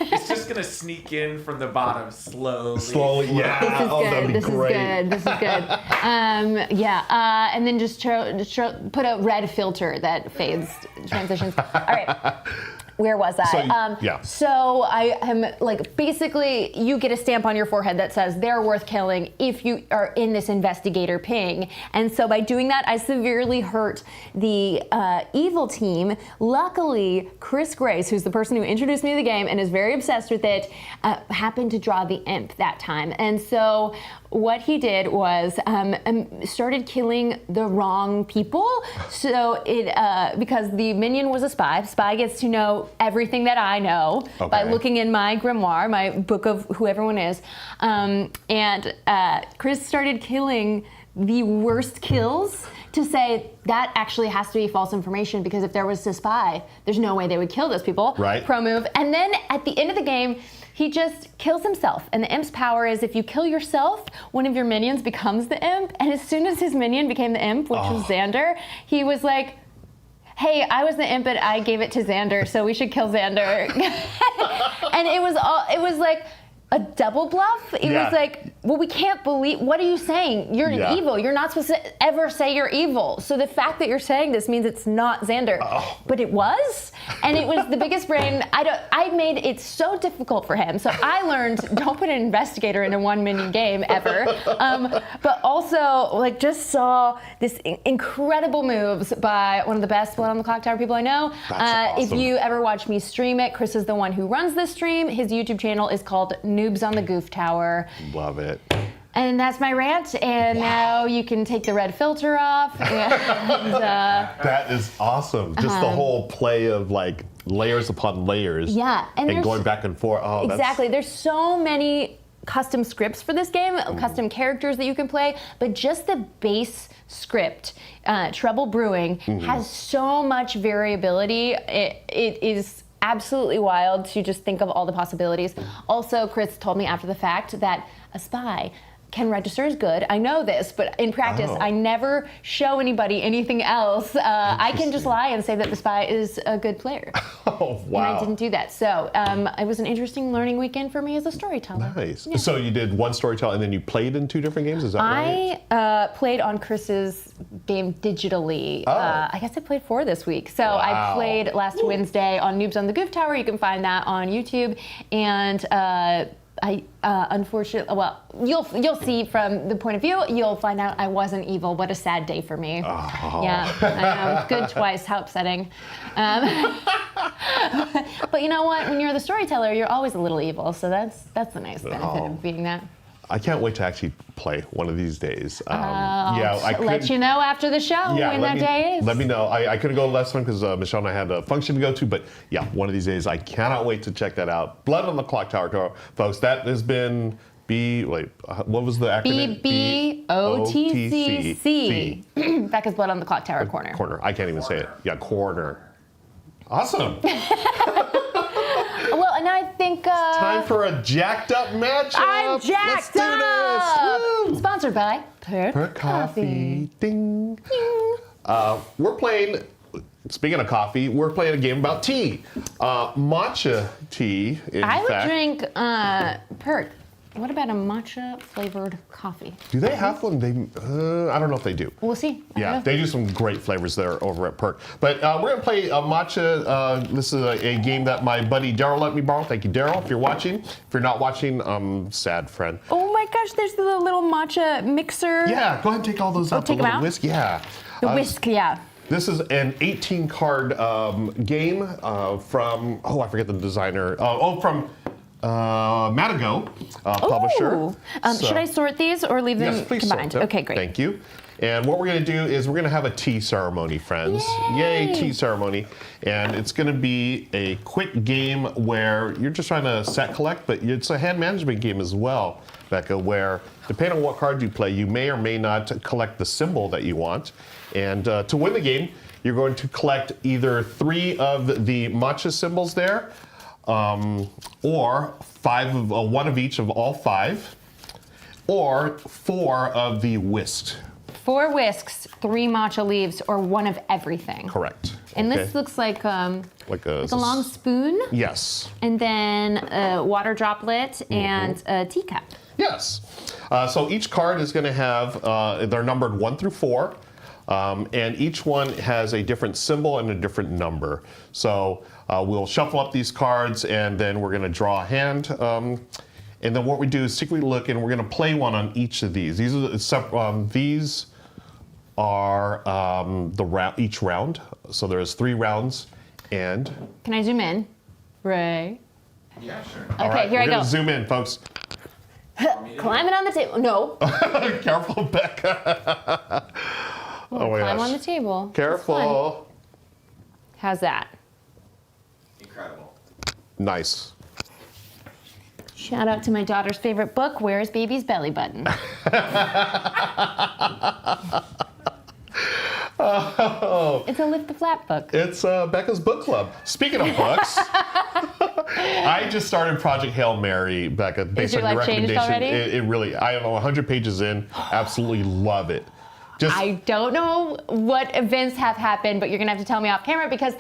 It's just gonna sneak in from the bottom slowly.
Slowly, yeah.
This is good.
That'd be
This
great.
is good. This is good. And then just put a red filter that fades transitions. All right. Where was I? So I am like, basically you get a stamp on your forehead that says they're worth killing if you are in this investigator ping. And so by doing that, I severely hurt the evil team. Luckily, Chris Grace, who's the person who introduced me to the game and is very obsessed with it, happened to draw the imp that time. And so what he did was started killing the wrong people. So because the minion was a spy. Spy gets to know everything that I know by looking in my grimoire, my book of who everyone is. And Chris started killing the worst kills to say that actually has to be false information, because if there was a spy, there's no way they would kill those people.
Right.
Pro move. And then at the end of the game, he just kills himself. And the imp's power is if you kill yourself, one of your minions becomes the imp. And as soon as his minion became the imp, which was Xander, he was like, hey, I was the imp and I gave it to Xander, so we should kill Xander. And it was like a double bluff. It was like, well, we can't believe, what are you saying? You're evil. You're not supposed to ever say you're evil. So the fact that you're saying this means it's not Xander. But it was, and it was the biggest brain. I made it so difficult for him. So I learned, don't put an investigator in a 1 minion game ever. But also, like, just saw this incredible moves by one of the best Blood on the Clocktower people I know.
That's awesome.
If you ever watch me stream it, Chris is the one who runs this stream. His YouTube channel is called Noobs on the Goof Tower.
Love it.
And that's my rant, and now you can take the red filter off. And,
that is awesome. Just the whole play of like layers upon layers.
Yeah,
and going back and forth. Oh,
exactly. There's so many custom scripts for this game, custom characters that you can play, but just the base script, Trouble Brewing, has so much variability. It is absolutely wild to just think of all the possibilities. Also, Chris told me after the fact that a spy can register as good. I know this, but in practice, I never show anybody anything else. I can just lie and say that the spy is a good player.
Oh, wow.
And I didn't do that. So it was an interesting learning weekend for me as a storyteller.
Nice.
Yeah.
So you did one storyteller and then you played in 2 different games? Is that right?
I played on Chris's game digitally. I guess I played 4 this week. So I played last Wednesday on Noobs on the Goof Tower. You can find that on YouTube. And I unfortunately, well, you'll see from the point of view, you'll find out I wasn't evil. What a sad day for me.
Oh.
Yeah, I know. Good twice. How upsetting. But you know what? When you're the storyteller, you're always a little evil. So that's the nice benefit of being that.
I can't wait to actually play one of these days.
I'll let you know after the show when that day is.
Let me know. I couldn't go last time because Michelle and I had a function to go to, but yeah, one of these days I cannot wait to check that out. Blood on the Clocktower, folks. That has been what was the acronym?
BBOTCC. Becca's Blood on the Clocktower corner.
Corner. I can't even say it. Yeah, corner. Awesome.
Well, and I think
Time for a jacked up matchup.
I'm jacked
Let's
up.
do this. Woo.
Sponsored by
Per coffee. Ding. We're playing. Speaking of coffee, we're playing a game about tea. Matcha tea.
I would drink Perk. What about a matcha flavored coffee?
Do they have one? I don't know if they do.
We'll see.
Yeah, they do some great flavors there over at Perk. But we're going to play matcha. This is a game that my buddy Daryl let me borrow. Thank you, Daryl, if you're watching. If you're not watching, sad friend.
Oh my gosh, there's the little matcha mixer.
Yeah, go ahead and take all those out.
Take them out?
Whisk, yeah.
The whisk, yeah.
This is an 18-card game from, I forget the designer. From Matago, publisher.
Should I sort these or leave them
Yes, please
combined?
sort them.
Okay, great.
Thank you. And what we're going to do is we're going to have a tea ceremony, friends. Yay, tea ceremony. And it's going to be a quick game where you're just trying to set collect, but it's a hand management game as well, Becca, where depending on what card you play, you may or may not collect the symbol that you want. And to win the game, you're going to collect either 3 of the matcha symbols there, or 1 of each of all 5, or 4 of the whisked.
4 whisks, 3 matcha leaves, or 1 of everything.
Correct.
And
Okay.
this looks like a
a
long spoon,
Yes.
and then a water droplet and a teacup.
Yes. So each card is going to have, they're numbered 1 through 4. And each one has a different symbol and a different number. So we'll shuffle up these cards, and then we're going to draw a hand. And then what we do is secretly look, and we're going to play one on each of these. These are each round. So there's 3 rounds. And
Can I zoom in? Ray.
Yeah, sure.
Okay,
all right,
here I
we're
go.
going to zoom in, folks.
Climb it on the table. No.
Careful, Becca. Oh my
Climb
gosh.
on the table.
Careful.
How's that?
Incredible.
Nice.
Shout out to my daughter's favorite book, Where's Baby's Belly Button? It's a lift the flap book.
It's Becca's book club. Speaking of books, I just started Project Hail Mary, Becca, based
your
on your
life changed
recommendation.
already?
It really, I don't know, 100 pages in, absolutely love it. Just
I don't know what events have happened, but you're gonna have to tell me off camera because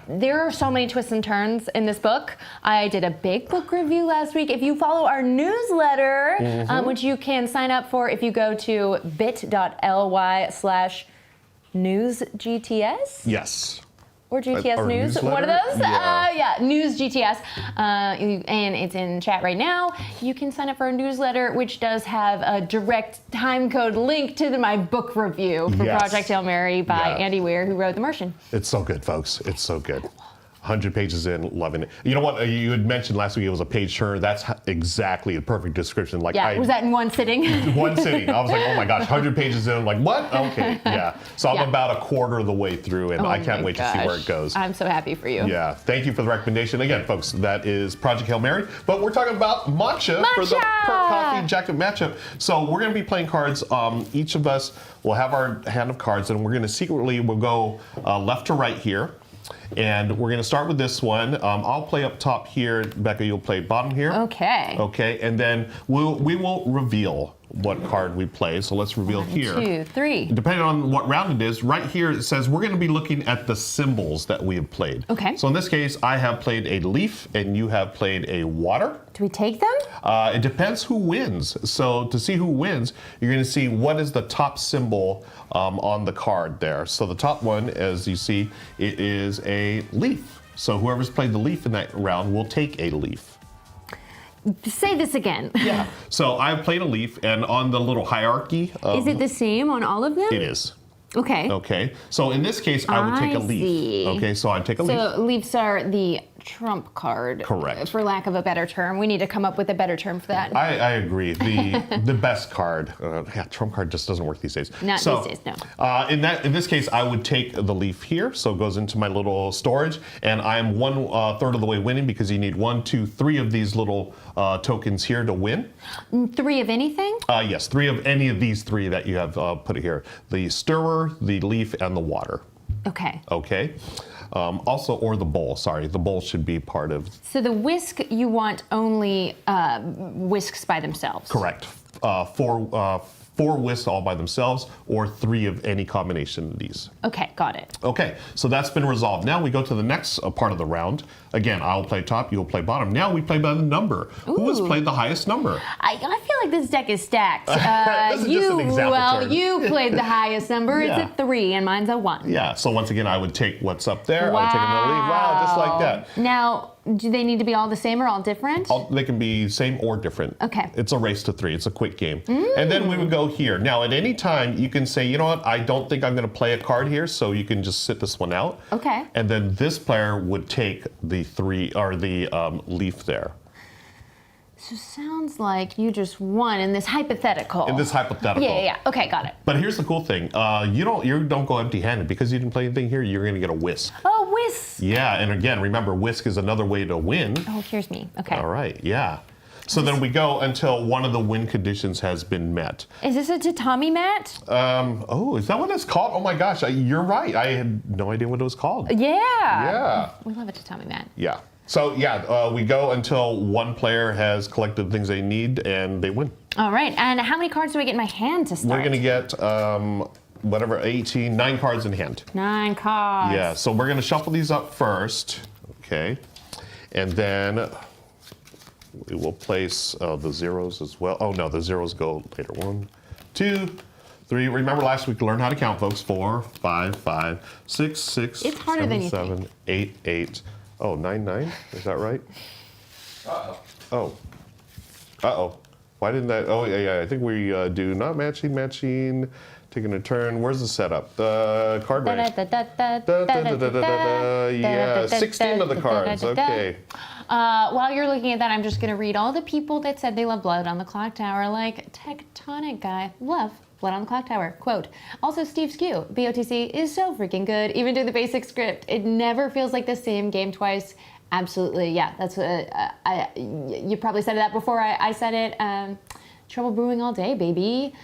there are so many twists and turns in this book. I did a big book review last week. If you follow our newsletter, which you can sign up for if you go to bit.ly/newsgts.
yes.
Or GTS
Or
News, one of
newsletter?
those. News GTS. And it's in chat right now. You can sign up for a newsletter, which does have a direct time code link to my book review for
Yes.
Project Hail Mary by
Yeah.
Andy Weir, who wrote The Martian.
It's so good, folks. It's so good. 100 pages in, loving it. You know what? You had mentioned last week it was a page turner. That's exactly the perfect description. Like,
Was that in one sitting?
one sitting. I was like, oh my gosh, 100 pages in. I'm like, what? Okay, yeah. So I'm about a quarter of the way through, and I can't wait to see where it goes.
I'm so happy for you.
Yeah, thank you for the recommendation. Again, folks, that is Project Hail Mary. But we're talking about matcha for the
Matcha!
Perk Coffee Jacket matchup. So we're going to be playing cards. Each of us will have our hand of cards, and we're going to we'll go left to right here. And we're going to start with this one. I'll play up top here. Becca, you'll play bottom here.
Okay.
Okay, and then we will reveal what card we play. So let's reveal here.
2, 3.
Depending on what round it is, right here it says we're going to be looking at the symbols that we have played.
Okay.
So in this case, I have played a leaf and you have played a water.
Do we take them?
It depends who wins. So to see who wins, you're going to see what is the top symbol on the card there. So the top one, as you see, it is a leaf. So whoever's played the leaf in that round will take a leaf.
Say this again.
Yeah. So I've played a leaf, and on the little hierarchy
Is it the same on all of them?
it is.
Okay.
Okay. So in this case, I would take a leaf.
see.
Okay. So I'd take a leaf.
So leaves are the trump card.
Correct.
For lack of a better term. We need to come up with a better term for that.
I agree. The best card. Trump card just doesn't work these days.
Not these days, no.
In this case, I would take the leaf here, so it goes into my little storage, and I'm 1/3 of the way winning because you need 1, 2, 3 of these little tokens here to win.
3 of anything?
Yes, 3 of any of these 3 that you have put here: the stirrer, the leaf, and the water.
Okay.
Okay. Also, or the bowl. Sorry, the bowl should be part of.
So the whisk, you want only whisks by themselves?
Correct. 4 4 whisks all by themselves, or 3 of any combination of these.
Okay, got it.
Okay, so that's been resolved. Now we go to the next part of the round. Again, I'll play top, you'll play bottom. Now we play by the number. Who has played the highest number?
I feel like this deck is stacked.
This is just an example
Well,
turn.
you played the highest number.
Yeah.
It's a 3, and mine's a 1.
Yeah, so once again, I would take what's up there.
Wow.
I would take another leaf. Wow, just like that.
Now, do they need to be all the same or all different?
They can be same or different.
Okay.
It's a race to 3. It's a quick game. And then we would go here. Now, at any time, you can say, you know what, I don't think I'm going to play a card here, so you can just sit this one out.
Okay.
And then this player would take the 3 or the leaf there.
So sounds like you just won in this hypothetical.
In this hypothetical.
Yeah. Okay, got it.
But here's the cool thing. You don't go empty-handed. Because you didn't play anything here, you're going to get a whisk.
Oh, whisk.
Yeah, and again, remember, whisk is another way to win.
Oh, here's me. Okay.
All right, yeah. So then we go until one of the win conditions has been met.
Is this a tatami mat?
Oh, is that what it's called? Oh my gosh, you're right. I had no idea what it was called.
Yeah.
Yeah.
We love a tatami mat.
Yeah. So yeah, we go until one player has collected the things they need and they win.
All right. And how many cards do I get in my hand to start?
We're gonna get whatever 9 cards in hand.
9 cards.
Yeah. So we're gonna shuffle these up first, okay, and then we will place the zeros as well. Oh no, the zeros go later. 1, 2, 3. Remember last week, learn how to count, folks. 4, 5, 5, 6, 6,
It's harder
7,
than you
7,
think.
8, 8. Oh, 9, 9. Is that right?
Uh-oh.
Oh. Uh-oh. Why didn't that? Oh, yeah. I think we do not matching, taking a turn. Where's the setup? The card rank. Yeah, 16 of the cards. Okay.
While you're looking at that, I'm just going to read all the people that said they love Blood on the Clocktower, like Tectonic Guy. Love Blood on the Clocktower. Quote, also Steve Skew, BOTC is so freaking good, even through the basic script. It never feels like the same game twice. Absolutely, yeah. That's you probably said that before I said it. Trouble brewing all day, baby.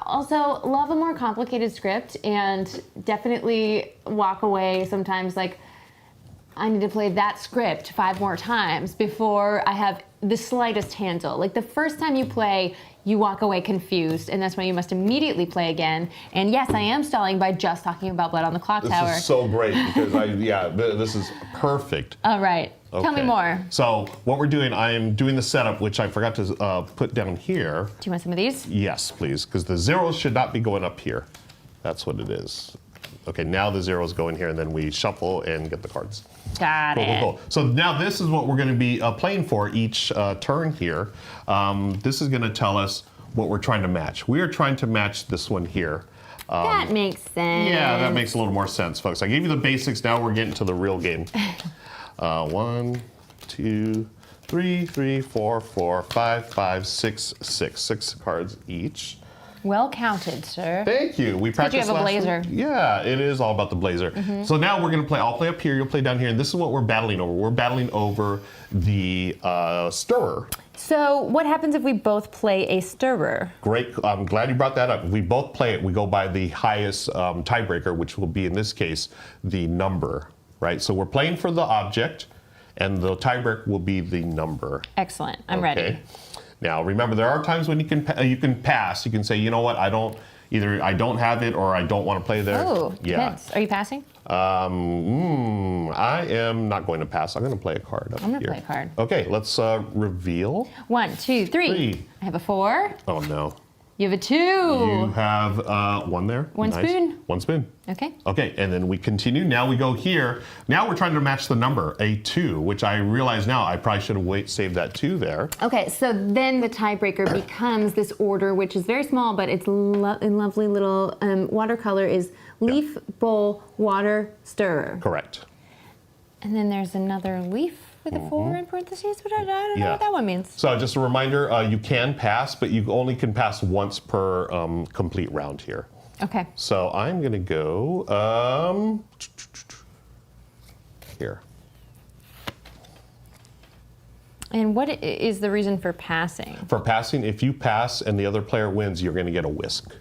Also, love a more complicated script and definitely walk away sometimes like, I need to play that script 5 more times before I have the slightest handle. Like the first time you play, you walk away confused, and that's when you must immediately play again. And yes, I am stalling by just talking about Blood on the Clocktower.
This is so great because this is perfect.
All right, tell me
Okay.
more.
So what we're doing, I am doing the setup, which I forgot to put down here.
Do you want some of these?
Yes, please, because the zeros should not be going up here. That's what it is. Okay, now the zeros go in here, and then we shuffle and get the cards.
Got it.
Cool. So now this is what we're going to be playing for each turn here. This is going to tell us what we're trying to match. We are trying to match this one here.
That makes sense.
Yeah, that makes a little more sense, folks. I gave you the basics. Now we're getting to the real game. 1, 2, 3, 4, 5, 5, 6, 6. 6 cards each.
Well counted, sir.
Thank you. We
you
practiced
have a
last
blazer.
week. Yeah, it is all about the blazer. So now we're going to play. I'll play up here. You'll play down here, and this is what we're battling over. We're battling over the stirrer.
So what happens if we both play a stirrer?
Great. I'm glad you brought that up. If we both play it, we go by the highest tiebreaker, which will be in this case the number. Right. So we're playing for the object, and the tiebreaker will be the number.
Excellent. I'm ready.
Now, remember, there are times when you can pass. You can say, you know what, I don't have it or I don't want to play there.
Oh,
yeah.
depends. Are you passing?
I am not going to pass. I'm going to play a card up here.
I'm going to play a card.
Okay, let's reveal.
1, 2, 3.
3.
I have a 4.
Oh, no.
You have a 2.
You have 1 there.
One
Nice.
spoon.
1 spoon.
Okay.
Okay, and then we continue. Now we go here. Now we're trying to match the number, a 2, which I realize now I probably should have saved that 2 there.
Okay, so then the tiebreaker becomes this order, which is very small, but it's in lovely little watercolor is leaf, bowl, water, stirrer.
Correct.
And then there's another leaf with a 4 in parentheses, but I don't know what that one means.
So just a reminder, you can pass, but you only can pass once per complete round here.
Okay.
So I'm going to go here.
And what is the reason for passing?
For passing, if you pass and the other player wins, you're going to get a whisk.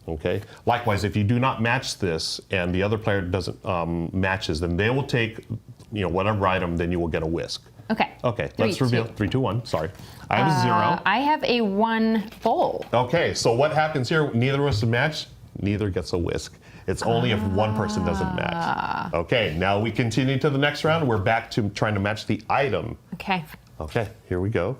Okay. Likewise, if you do not match this and the other player doesn't matches, then they will take whatever item, then you will get a whisk.
Okay.
Okay.
3,
Let's reveal
2.
3, 2, 1. Sorry. I have a 0.
I have a 1 bowl.
Okay, so what happens here? Neither of us match. Neither gets a whisk. It's only if one person doesn't match. Okay, now we continue to the next round. We're back to trying to match the item.
Okay.
Okay, here we go.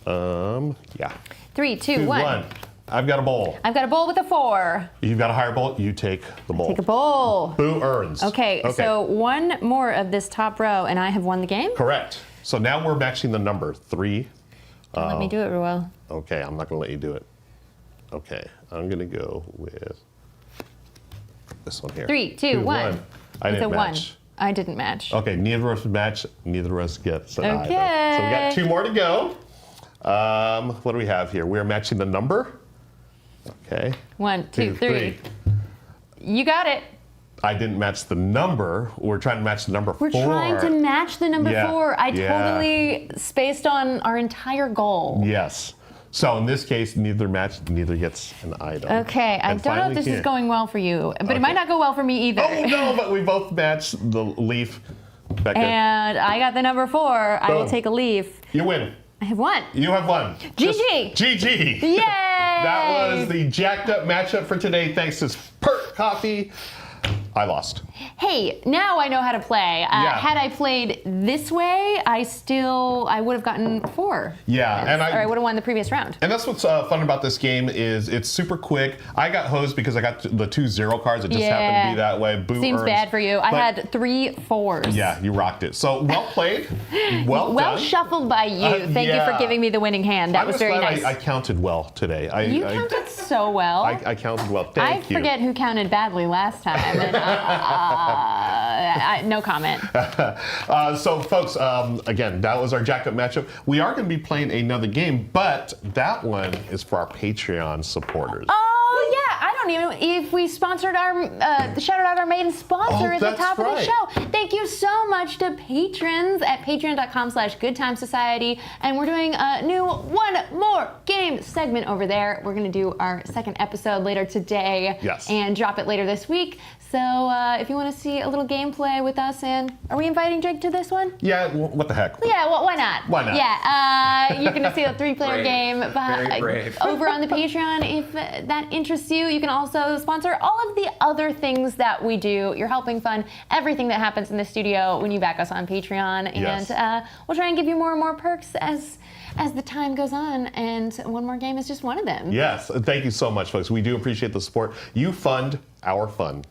Yeah.
3, 2,
2,
1.
1. I've got a bowl.
I've got a bowl with a 4.
You've got a higher bowl. You take the bowl.
Take a bowl.
Boo earns.
Okay, so one more of this top row, and I have won the game.
Correct. So now we're matching the number 3.
Don't let me do it, Ruel.
Okay, I'm not going to let you do it. Okay, I'm going to go with this one here.
3, 2, 1.
I
It's
didn't
a
match.
1. I didn't match.
Okay, neither of us match. Neither of us gets an item.
Okay.
So we got 2 more to go. What do we have here? We're matching the number. Okay.
1, 2, 3. You got it.
I didn't match the number. We're trying to match the number 4.
We're trying to match the number
Yeah,
4. I
yeah.
totally spaced on our entire goal.
Yes. So in this case, neither match, neither gets an item.
Okay, I
And
don't know if
finally
this is
here.
going well for you, but
Okay.
it might not go well for me either.
Oh no, but we both matched the leaf. Becca,
And I got the number 4. I will
Boom.
take a leaf.
you win.
I have won.
You have won.
GG.
GG.
Yay!
That was the jacked up matchup for today. Thanks to Perk Coffee. I lost.
Hey, now I know how to play.
Yeah.
Had I played this way, I would have gotten 4.
Yeah,
Yes.
and
or I would have won the previous round.
And that's what's fun about this game is it's super quick. I got hosed because I got the 2 0 cards. It just happened to be that way. Boo
Seems
earns.
bad for you. I
But
had 3 4s.
Yeah, you rocked it. So well played. Well done.
shuffled by you. Thank you
yeah.
for giving me the winning hand. That
I'm
was
just
very
glad
nice.
I counted well today.
You counted so well.
I counted well.
I
Thank you.
forget who counted badly last time. And, no comment.
So, folks, again, that was our jacked up matchup. We are going to be playing another game, but that one is for our Patreon supporters.
Oh yeah, I don't even. If we sponsored shouted out our main sponsor at the
that's
top of the
right.
show. Thank you so much to patrons at patreon.com/goodtimesociety, and we're doing a new one more game segment over there. We're gonna do our second episode later today,
Yes.
and drop it later this week. So if you want to see a little gameplay with us, and are we inviting Jake to this one?
Yeah, what the heck?
Yeah, well, why not?
Why not?
Yeah, you're going to see a 3-player
Brave.
game
Very brave.
over on the Patreon. If that interests you, you can also sponsor all of the other things that we do. You're helping fund everything that happens in the studio when you back us on Patreon.
Yes.
And we'll try and give you more and more perks as the time goes on. And one more game is just one of them.
Yes, thank you so much, folks. We do appreciate the support. You fund our fun.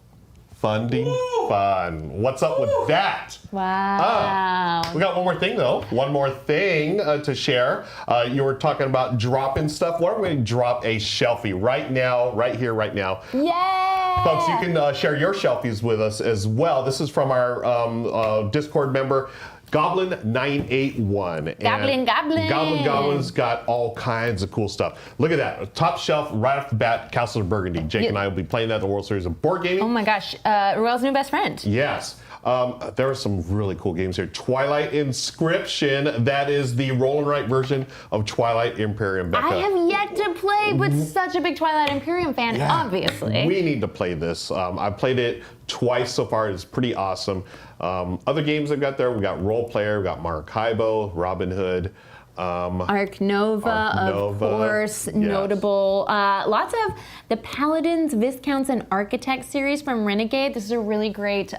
Funding fun. What's up with that?
Wow.
We got one more thing, though. One more thing to share. You were talking about dropping stuff. Why don't we drop a Shelfie right now, right here, right now?
Yeah.
Folks, you can share your Shelfies with us as well. This is from our Discord member, Goblin981.
Goblin.
Goblin's got all kinds of cool stuff. Look at that. Top shelf right off the bat, Castle of Burgundy. Jake and I will be playing that at the World Series of Board Gaming.
Oh my gosh, Ruel's new best friend.
Yes. There are some really cool games here. Twilight Inscription. That is the roll and write version of Twilight Imperium. Becca.
I have yet to play, but such a big Twilight Imperium fan,
Yeah.
obviously.
We need to play this. I've played it twice so far. It's pretty awesome. Other games I've got there, we got Role Player, we got Maracaibo, Robin Hood.
Arc Nova, of
Nova,
course,
yes.
notable. Lots of the Paladins, Viscounts, and Architects series from Renegade. This is a really great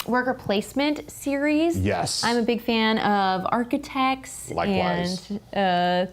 worker placement series.
Yes.
I'm a big fan of Architects.
Likewise.
And,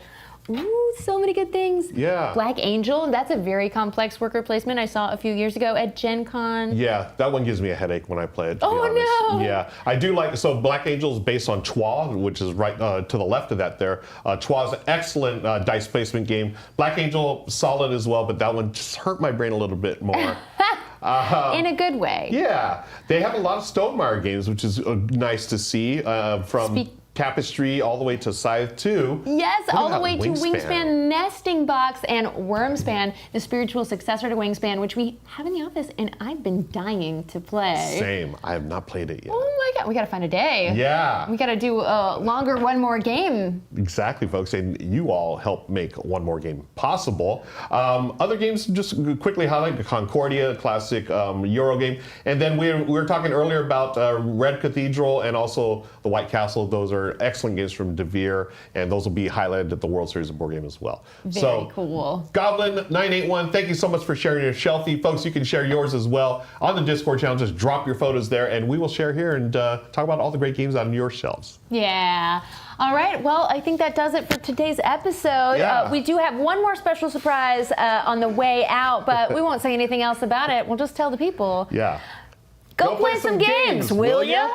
so many good things.
Yeah.
Black Angel, that's a very complex worker placement I saw a few years ago at Gen Con.
Yeah, that one gives me a headache when I play it, to be
Oh,
honest.
no.
Yeah, I do like, so Black Angel is based on Twa, which is right to the left of that there. Twa's an excellent dice placement game. Black Angel, solid as well, but that one just hurt my brain a little bit more.
In a good way.
Yeah, they have a lot of Stonemaier games, which is nice to see, from Tapestry all the way to Scythe 2.
Yes,
Look at
all the
that
way to Wingspan Nesting Box and Wormspan, the spiritual successor to Wingspan, which we have in the office, and I've been dying to play.
Same, I have not played it yet.
Oh my god, we gotta find a day.
Yeah.
We gotta do a longer one more game.
Exactly, folks, and you all help make one more game possible. Other games, just quickly highlight the Concordia, classic Euro game, and then we were talking earlier about Red Cathedral and also the White Castle. Those are other excellent games from Devere, and those will be highlighted at the World Series of Board Game as well.
Very cool.
Goblin981, thank you so much for sharing your Shelfie. Folks, you can share yours as well on the Discord channel. Just drop your photos there, and we will share here and talk about all the great games on your shelves.
Yeah. All right. Well, I think that does it for today's episode.
Yeah.
We do have one more special surprise on the way out, but we won't say anything else about it. We'll just tell the people.
Yeah.
Go play some games, will ya?